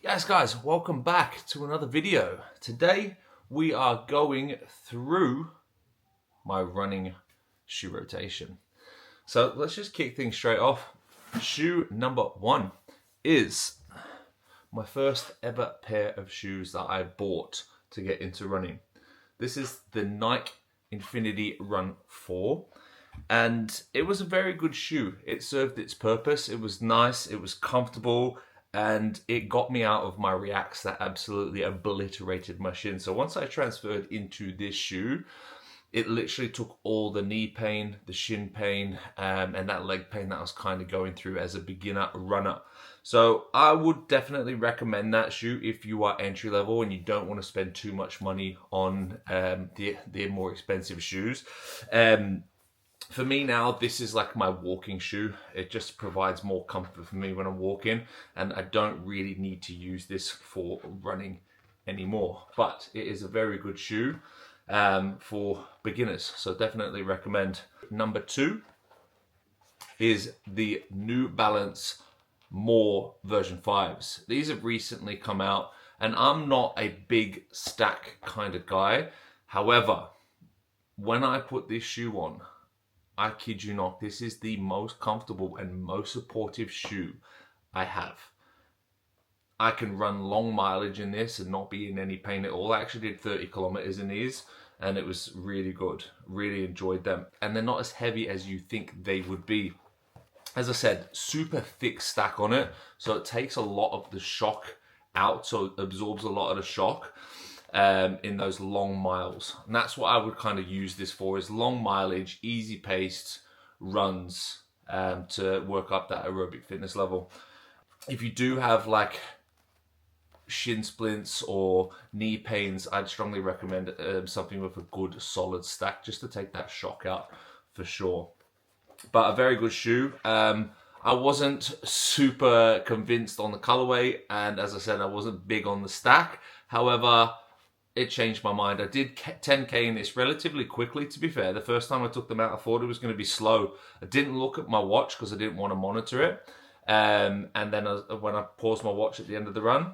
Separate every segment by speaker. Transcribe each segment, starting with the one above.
Speaker 1: Yes guys, welcome back to another video. Today we are going through my running shoe rotation. So let's just kick things straight off. Shoe number one is my first ever pair of shoes that I bought to get into running. This is the Nike Infinity Run 4. And it was a very good shoe. It served its purpose. It was nice, it was comfortable, and it got me out of my Reacts that absolutely obliterated my shin. So once I transferred into this shoe, it literally took all the knee pain, the shin pain, and that leg pain that I was kind of going through as a beginner runner. So I would definitely recommend that shoe if you are entry level and you don't want to spend too much money on the more expensive shoes. For me now, this is like my walking shoe. It just provides more comfort for me when I'm walking, and I don't really need to use this for running anymore. But it is a very good shoe for beginners, so definitely recommend. Number two is the New Balance More version 5s. These have recently come out, and I'm not a big stack kind of guy. However, when I put this shoe on, I kid you not, this is the most comfortable and most supportive shoe I have. I can run long mileage in this and not be in any pain at all. I actually did 30 kilometers in these and it was really good. Really enjoyed them. And they're not as heavy as you think they would be. As I said, super thick stack on it, so it takes a lot of the shock out, so it absorbs a lot of the shock in those long miles. And that's what I would kind of use this for, is long mileage, easy paced runs to work up that aerobic fitness level. If you do have like shin splints or knee pains, I'd strongly recommend something with a good solid stack just to take that shock out for sure. But a very good shoe. I wasn't super convinced on the colorway, and as I said, I wasn't big on the stack. However, it changed my mind. I did 10k in this relatively quickly, to be fair. The first time I took them out, I thought it was going to be slow. I didn't look at my watch because I didn't want to monitor it. And then when I paused my watch at the end of the run,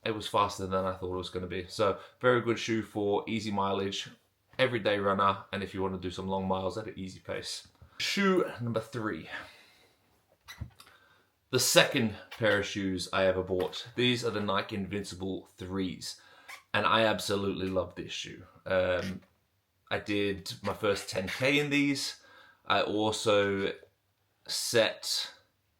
Speaker 1: it was faster than I thought it was going to be. So very good shoe for easy mileage, everyday runner, and if you want to do some long miles at an easy pace. Shoe number three. The second pair of shoes I ever bought. These are the Nike Invincible 3s. And I absolutely love this shoe. I did my first 10k in these. I also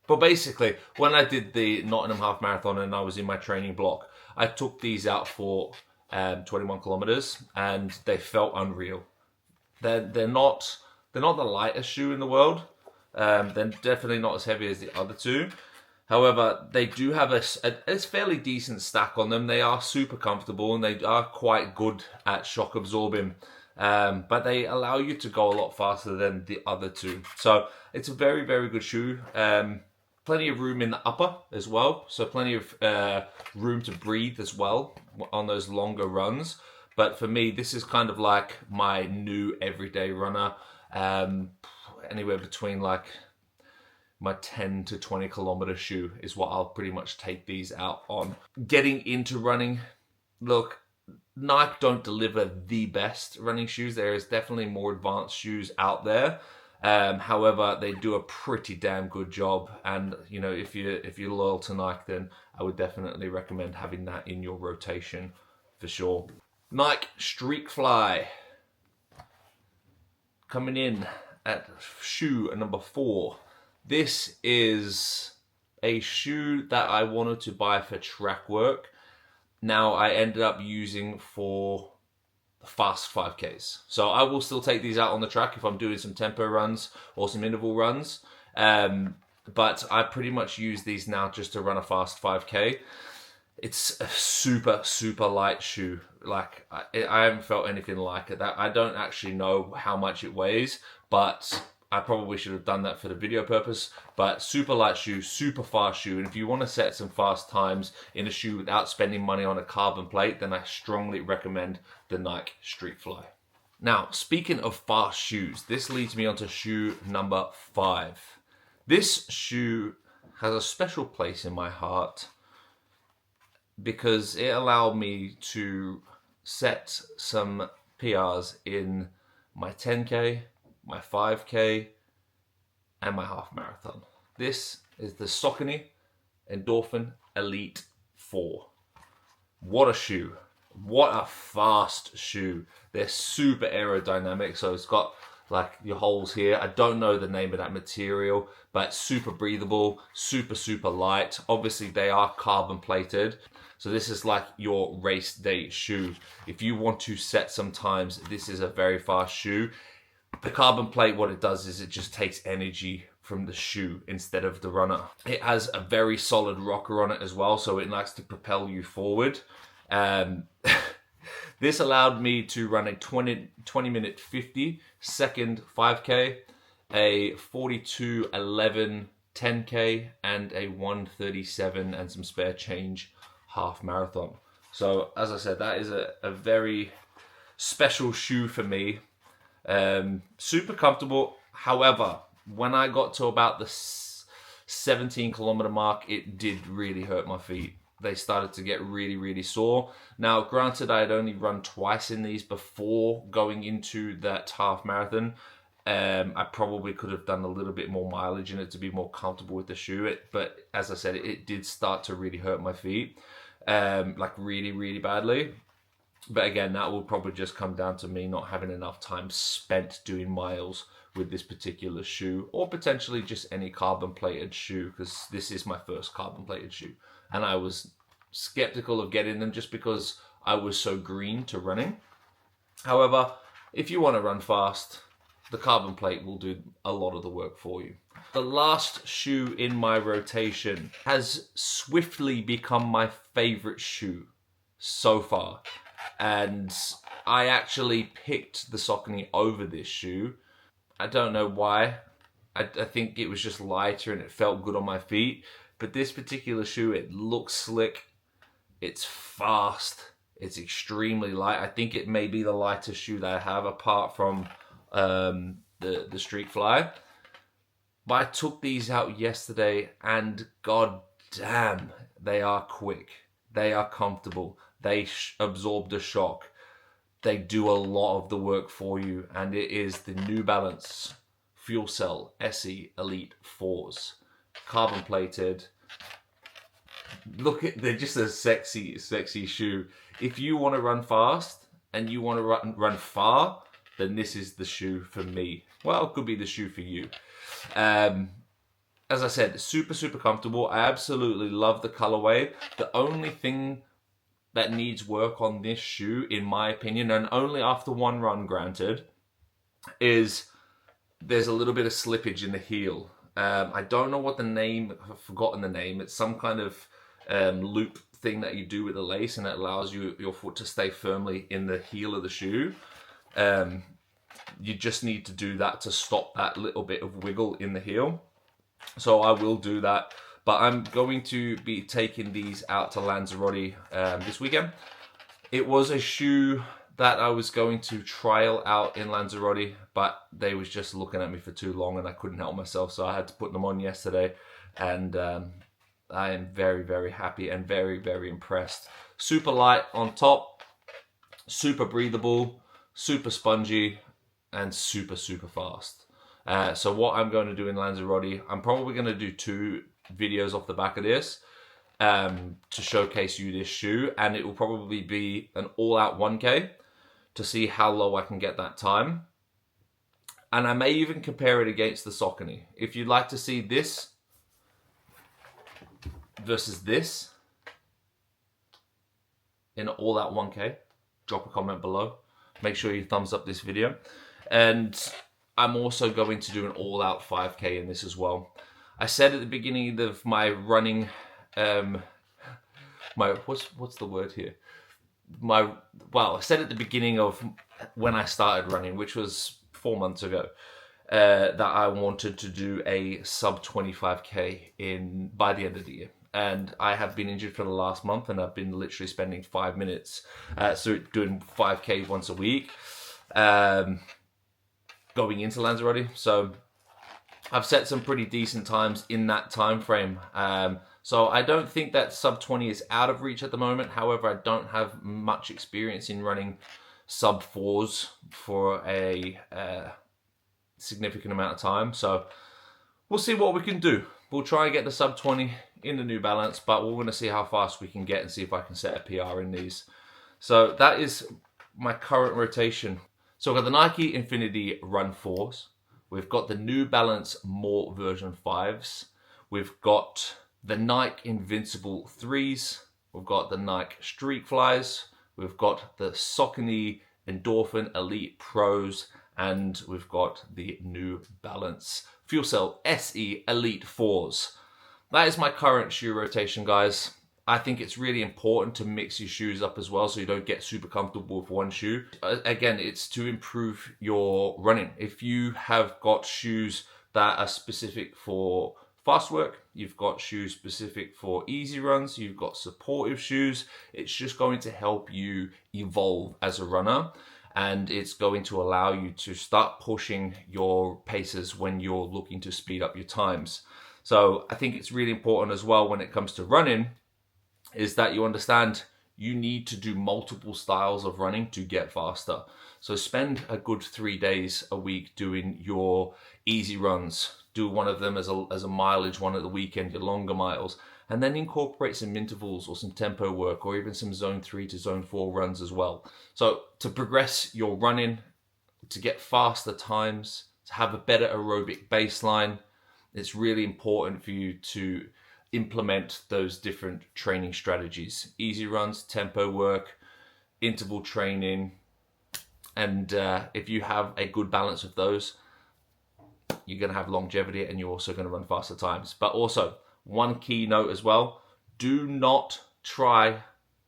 Speaker 1: but basically, when I did the Nottingham Half Marathon and I was in my training block, I took these out for 21 kilometers and they felt unreal. They're not the lightest shoe in the world. They're definitely not as heavy as the other two. However, they do have a fairly decent stack on them. They are super comfortable and they are quite good at shock absorbing. But they allow you to go a lot faster than the other two. So it's a very, very good shoe. Plenty of room in the upper as well. So plenty of room to breathe as well on those longer runs. But for me, this is kind of like my new everyday runner. Anywhere between like my 10 to 20 kilometer shoe is what I'll pretty much take these out on. Getting into running, look, Nike don't deliver the best running shoes. There is definitely more advanced shoes out there. However, they do a pretty damn good job. And you know, if you're loyal to Nike, then I would definitely recommend having that in your rotation for sure. Nike Streak Fly coming in at shoe number 4. This is a shoe that I wanted to buy for track work. Now I ended up using for the fast 5Ks. So I will still take these out on the track if I'm doing some tempo runs or some interval runs. But I pretty much use these now just to run a fast 5K. It's a super, super light shoe. Like, I haven't felt anything like it. I don't actually know how much it weighs, but I probably should have done that for the video purpose. But super light shoe, super fast shoe. And if you want to set some fast times in a shoe without spending money on a carbon plate, then I strongly recommend the Nike Streak Fly. Now, speaking of fast shoes, this leads me onto shoe number 5. This shoe has a special place in my heart because it allowed me to set some PRs in my 10K, my 5K, and my half marathon. This is the Saucony Endorphin Elite 4. What a shoe. What a fast shoe. They're super aerodynamic, so it's got like your holes here. I don't know the name of that material, but super breathable, super light. Obviously they are carbon plated, so this is like your race day shoe. If you want to set some times, this is a very fast shoe. The carbon plate, what it does is it just takes energy from the shoe instead of the runner. It has a very solid rocker on it as well, so it likes to propel you forward. This allowed me to run a 20 minute 50 second 5K, a 42:11 10K, and a 1:37 and some spare change half marathon. So as I said, that is a very special shoe for me. Super comfortable. However, when I got to about the 17-kilometer mark, it did really hurt my feet. They started to get really sore. Now, granted, I had only run twice in these before going into that half marathon. I probably could have done a little bit more mileage in it to be more comfortable with the shoe. But as I said, it did start to really hurt my feet, like really badly. But again, that will probably just come down to me not having enough time spent doing miles with this particular shoe, or potentially just any carbon plated shoe, because this is my first carbon plated shoe. And I was skeptical of getting them just because I was so green to running. However, if you want to run fast, the carbon plate will do a lot of the work for you. The last shoe in my rotation has swiftly become my favorite shoe so far. And I actually picked the Saucony over this shoe. I don't know why. I think it was just lighter and it felt good on my feet. But this particular shoe, it looks slick. It's fast. It's extremely light. I think it may be the lightest shoe that I have apart from the Streak Fly. But I took these out yesterday and god damn, they are quick. They are comfortable. They absorb the shock. They do a lot of the work for you, and it is the New Balance FuelCell SE Elite 4s. Carbon plated. Look at, they're just a sexy shoe. If you want to run fast and you want to run far, then this is the shoe for me. Well, it could be the shoe for you. As I said, super comfortable. I absolutely love the colorway. The only thing that needs work on this shoe, in my opinion, and only after one run, granted, is there's a little bit of slippage in the heel. I don't know what the name, I've forgotten the name. It's some kind of loop thing that you do with the lace, and it allows your foot to stay firmly in the heel of the shoe. You just need to do that to stop that little bit of wiggle in the heel. So I will do that. But I'm going to be taking these out to Lanzarote this weekend. It was a shoe that I was going to trial out in Lanzarote, but they was just looking at me for too long and I couldn't help myself, so I had to put them on yesterday. And I am very happy and very impressed. Super light on top, super breathable, super spongy, and super fast. So what I'm going to do in Lanzarote, I'm probably going to do 2 videos off the back of this to showcase you this shoe, and it will probably be an all-out 1K to see how low I can get that time. And I may even compare it against the Saucony. If you'd like to see this versus this in an all-out 1K, drop a comment below. Make sure you thumbs up this video. And I'm also going to do an all-out 5K in this as well. I said at the beginning of my running, what's the word here? I said at the beginning of when I started running, which was 4 months ago, that I wanted to do a sub 25K by the end of the year. And I have been injured for the last month, and I've been literally spending 5 minutes, so doing 5K once a week, going into Lanzarote. So I've set some pretty decent times in that time frame. So I don't think that sub 20 is out of reach at the moment. However, I don't have much experience in running sub 4s for a significant amount of time. So we'll see what we can do. We'll try and get the sub 20 in the New Balance, but we're going to see how fast we can get and see if I can set a PR in these. So that is my current rotation. So I've got the Nike Infinity Run 4s. We've got the New Balance More version 5s. We've got the Nike Invincible 3s. We've got the Nike Streak Flies. We've got the Saucony Endorphin Elite Pros. And we've got the New Balance FuelCell SE Elite 4s. That is my current shoe rotation, guys. I think it's really important to mix your shoes up as well so you don't get super comfortable with one shoe. Again, it's to improve your running. If you have got shoes that are specific for fast work, you've got shoes specific for easy runs, you've got supportive shoes, it's just going to help you evolve as a runner. And it's going to allow you to start pushing your paces when you're looking to speed up your times. So I think it's really important as well when it comes to running is that you understand you need to do multiple styles of running to get faster. So spend a good 3 days a week doing your easy runs. Do one of them as a mileage one at the weekend, your longer miles, and then incorporate some intervals or some tempo work or even some zone 3 to zone 4 runs as well. So to progress your running, to get faster times, to have a better aerobic baseline, it's really important for you to implement those different training strategies. Easy runs, tempo work, interval training, and if you have a good balance of those, you're going to have longevity and you're also going to run faster times. But also, one key note as well, do not try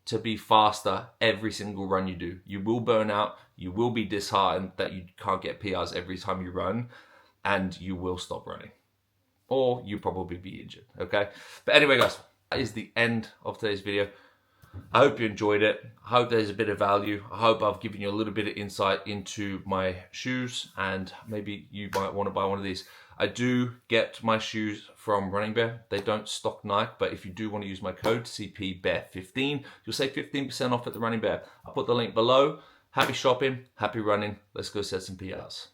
Speaker 1: to be faster every single run you do. You will burn out, you will be disheartened that you can't get PRs every time you run, and you will stop running. Or you'll probably be injured, okay? But anyway, guys, that is the end of today's video. I hope you enjoyed it. I hope there's a bit of value. I hope I've given you a little bit of insight into my shoes, and maybe you might want to buy one of these. I do get my shoes from Running Bear. They don't stock Nike, but if you do want to use my code CPBEAR15, you'll save 15% off at the Running Bear. I'll put the link below. Happy shopping, happy running. Let's go set some PRs.